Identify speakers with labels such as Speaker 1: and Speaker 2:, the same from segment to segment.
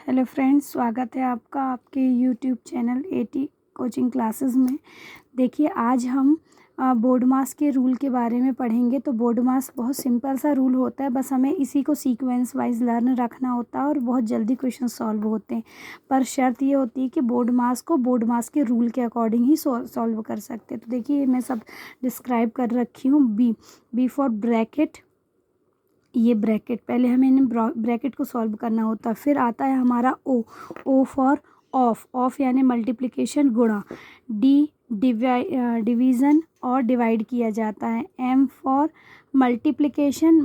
Speaker 1: Hello friends, स्वागत है आपका आपके YouTube channel eighty coaching classes में। देखिए, आज हम बोर्ड मास के रूल के बारे में पढ़ेंगे। तो बोर्ड मास बहुत सिंपल सा रूल होता है, बस हमें इसी को सीक्वेंस वाइज लर्न रखना होता है और बहुत जल्दी क्वेश्चन सॉल्व होते हैं। पर शर्त ये होती है कि बोर्ड मास को बोर्ड मास के रूल के अकॉर्डिंग ही सॉल्व कर सकते हैं। तो देखिए, मैं सब डिस्क्राइब कर रखी हूँ। बी फॉर ब्रैकेट, ये ब्रैकेट पहले हमें इन ब्रैकेट को सॉल्व करना होता है। फिर आता है हमारा ओ फॉर ऑफ यानी मल्टीप्लिकेशन गुणा। डिवीज़न और डिवाइड किया जाता है। एम फॉर मल्टीप्लिकेशन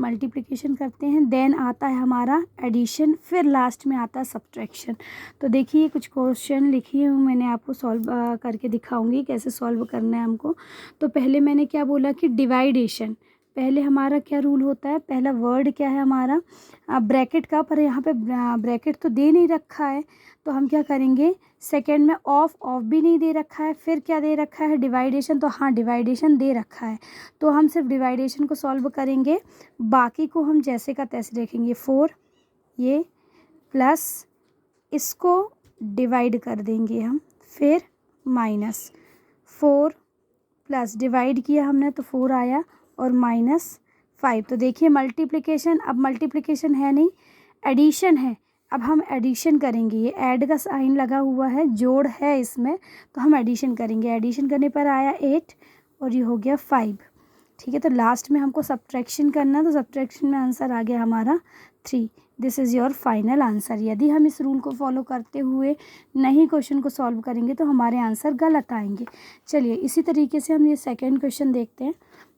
Speaker 1: करते हैं। देन आता है हमारा एडिशन, फिर लास्ट में आता है सब्ट्रैक्शन। तो देखिए, कुछ क्वेश्चन लिखी हूँ मैंने, आपको सॉल्व करके दिखाऊंगी कैसे सॉल्व करना है हमको। तो पहले मैंने क्या बोला कि डिवाइडेशन, पहले हमारा क्या रूल होता है, पहला वर्ड क्या है हमारा ब्रैकेट का, पर यहाँ पे ब्रैकेट तो दे नहीं रखा है। तो हम क्या करेंगे, सेकंड में ऑफ भी नहीं दे रखा है। फिर क्या दे रखा है, डिवाइडेशन। तो हाँ, डिवाइडेशन दे रखा है, तो हम सिर्फ डिवाइडेशन को सॉल्व करेंगे, बाकी को हम जैसे का तैसे देखेंगे। 4 ये प्लस इसको डिवाइड कर देंगे हम, फिर -4 प्लस डिवाइड किया हमने तो 4 आया और -5। तो देखिए मल्टीप्लिकेशन, अब मल्टीप्लिकेशन है नहीं, एडिशन है। अब हम एडिशन करेंगे, ये ऐड का साइन लगा हुआ है, जोड़ है इसमें, तो हम एडिशन करेंगे। एडिशन करने पर आया 8 और ये हो गया 5। ठीक है, तो लास्ट में हमको सब्ट्रैक्शन करना, तो सब्ट्रैक्शन में आंसर आ गया हमारा 3। This is your final answer. यदि हम इस रूल को फॉलो करते हुए नहीं क्वेश्चन को सॉल्व करेंगे तो हमारे आंसर गलत आएंगे। चलिए, इसी तरीके से हम ये सेकंड क्वेश्चन देखते हैं।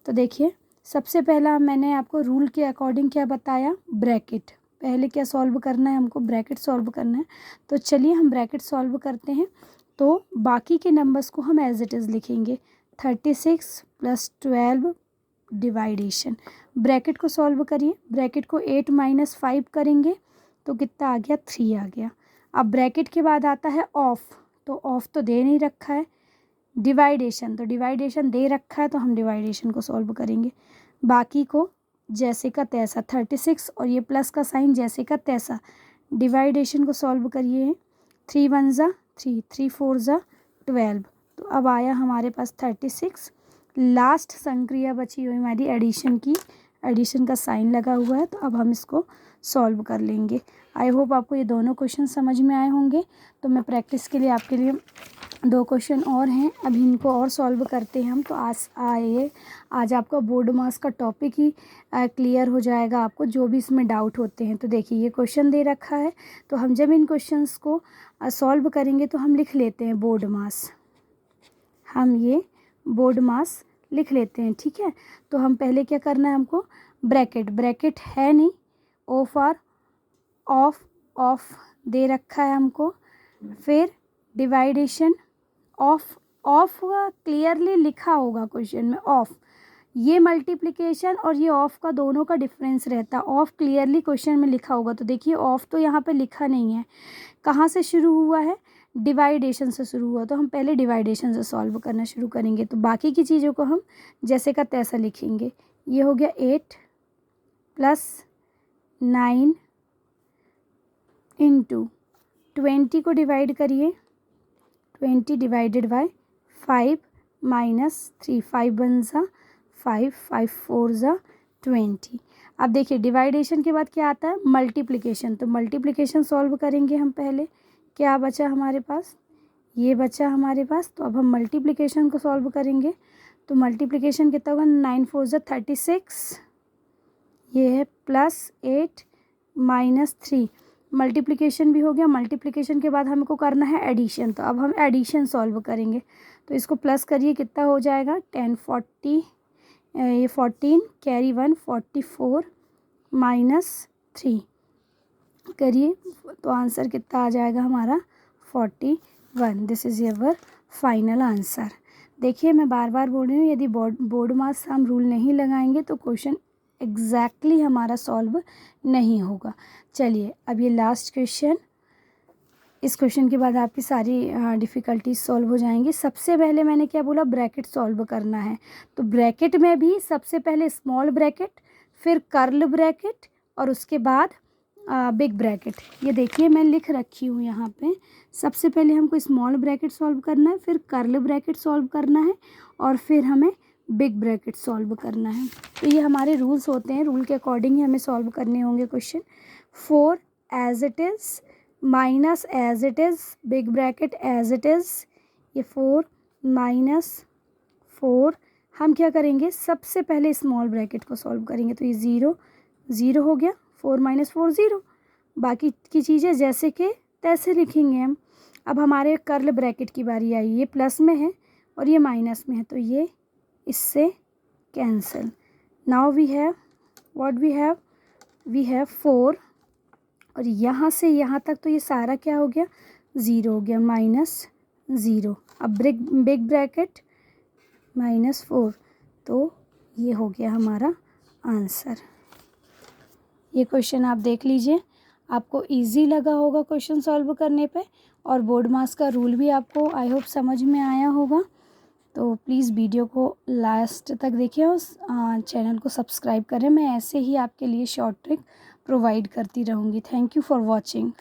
Speaker 1: तो देखिए, सबसे पहला मैंने आपको रूल के अकॉर्डिंग क्या बताया, ब्रैकेट। पहले क्या सॉल्व करना है हमको, ब्रैकेट सॉल्व करना है। तो चलिए हम ब्रैकेट सॉल्व करते हैं। तो बाकी के नंबर्स को हम एज इट इज़ लिखेंगे। 36 + 12 डिवाइडेशन, ब्रैकेट को सॉल्व करिए। ब्रैकेट को 8 - 5 करेंगे तो कितना आ गया, 3 आ गया। अब ब्रैकेट के बाद आता है ऑफ, तो ऑफ तो दे नहीं रखा है। डिवाइडेशन, तो डिवाइडेशन दे रखा है, तो हम डिवाइडेशन को सॉल्व करेंगे। बाकी को जैसे का तैसा, 36 और ये प्लस का साइन जैसे का तैसा। डिवाइडेशन को सॉल्व करिए। 3 × 1 = 3, 3 × 4 = 12। तो अब आया हमारे पास 36। लास्ट संक्रिया बची हुई हमारी एडिशन की, एडिशन का साइन लगा हुआ है, तो अब हम इसको सॉल्व कर लेंगे। आई होप आपको ये दोनों क्वेश्चन समझ में आए होंगे। तो मैं प्रैक्टिस के लिए आपके लिए 2 क्वेश्चन और हैं, अभी इनको और सॉल्व करते हैं हम। तो आज आपका बोर्ड मास का टॉपिक ही क्लियर हो जाएगा आपको, जो भी इसमें डाउट होते हैं। तो देखिए, ये क्वेश्चन दे रखा है, तो हम जब इन क्वेश्चंस को सॉल्व करेंगे तो हम लिख लेते हैं बोर्ड मास। हम ये बोर्ड मास लिख लेते हैं, ठीक है। तो हम पहले क्या करना है हमको, ब्रैकेट है नहीं, ओ फॉर ऑफ दे रखा है हमको। फिर डिवाइडेशन, ऑफ क्लियरली लिखा होगा क्वेश्चन में, ऑफ। ये मल्टीप्लिकेशन और ये ऑफ का दोनों का डिफरेंस रहता है, ऑफ क्लियरली क्वेश्चन में लिखा होगा। तो देखिए, ऑफ तो यहाँ पे लिखा नहीं है। कहाँ से शुरू हुआ है, डिवाइडेशन से शुरू हुआ, तो हम पहले डिवाइडेशन से सॉल्व करना शुरू करेंगे। तो बाकी की चीज़ों को हम जैसे का तैसा लिखेंगे। ये हो गया 8 + 9 × 20 को डिवाइड करिए। 20 / 5 - 3, 5 × 1 = 5, 5 × 4 = 20। अब देखिए, डिवाइडेशन के बाद क्या आता है, मल्टीप्लिकेशन। तो मल्टीप्लिकेशन सॉल्व करेंगे हम पहले। क्या बचा हमारे पास, ये बचा हमारे पास। तो अब हम मल्टीप्लिकेशन को सॉल्व करेंगे। तो मल्टीप्लिकेशन कितना होगा, 9 × 4 = 36, ये है +8 - 3। मल्टीप्लिकेशन भी हो गया। मल्टीप्लिकेशन के बाद हमको करना है एडिशन, तो अब हम एडिशन सॉल्व करेंगे। तो इसको प्लस करिए, कितना हो जाएगा, 10 40, ये 14 कैरी 1 44 -3 करिए, तो आंसर कितना आ जाएगा हमारा 41। This is your final answer. देखिए, मैं बार बार बोल रही हूँ, यदि बोर्ड मास हम रूल नहीं लगाएंगे तो क्वेश्चन एग्जैक्टली हमारा सॉल्व नहीं होगा। चलिए, अब ये लास्ट क्वेश्चन, इस क्वेश्चन के बाद आपकी सारी डिफ़िकल्टीज सॉल्व हो जाएंगी। सबसे पहले मैंने क्या बोला, ब्रैकेट सॉल्व करना है। तो ब्रैकेट में भी सबसे पहले स्मॉल ब्रैकेट, फिर कर्ल ब्रैकेट और उसके बाद बिग ब्रैकेट। ये देखिए मैं लिख रखी हूँ यहाँ पे। सबसे पहले हमको स्मॉल ब्रैकेट सॉल्व करना है, फिर कर्ल ब्रैकेट सॉल्व करना है और फिर हमें बिग ब्रैकेट सॉल्व करना है। तो ये हमारे रूल्स होते हैं, रूल के अकॉर्डिंग ही हमें सॉल्व करने होंगे question. 4 as it is minus as it is big bracket as it is. ये 4 माइनस 4 हम क्या करेंगे, सबसे पहले स्मॉल ब्रैकेट को सॉल्व करेंगे। तो ये 0 0 हो गया, 4 माइनस 4 0। बाकी की चीज़ें जैसे कि तैसे लिखेंगे हम। अब हमारे कर्ल ब्रैकेट की बारी आई। ये प्लस में है और ये माइनस में है, तो ये इससे cancel. Now we have what we have 4 और यहाँ से यहाँ तक तो ये सारा क्या हो गया, 0 हो गया, माइनस 0। अब बिग ब्रैकेट -4, तो ये हो गया हमारा आंसर। ये क्वेश्चन आप देख लीजिए, आपको इजी लगा होगा क्वेश्चन सॉल्व करने पे, और बोर्ड मास का रूल भी आपको आई होप समझ में आया होगा। तो प्लीज़ वीडियो को लास्ट तक देखिए और चैनल को सब्सक्राइब करें। मैं ऐसे ही आपके लिए शॉर्ट ट्रिक प्रोवाइड करती रहूँगी। Thank you for watching.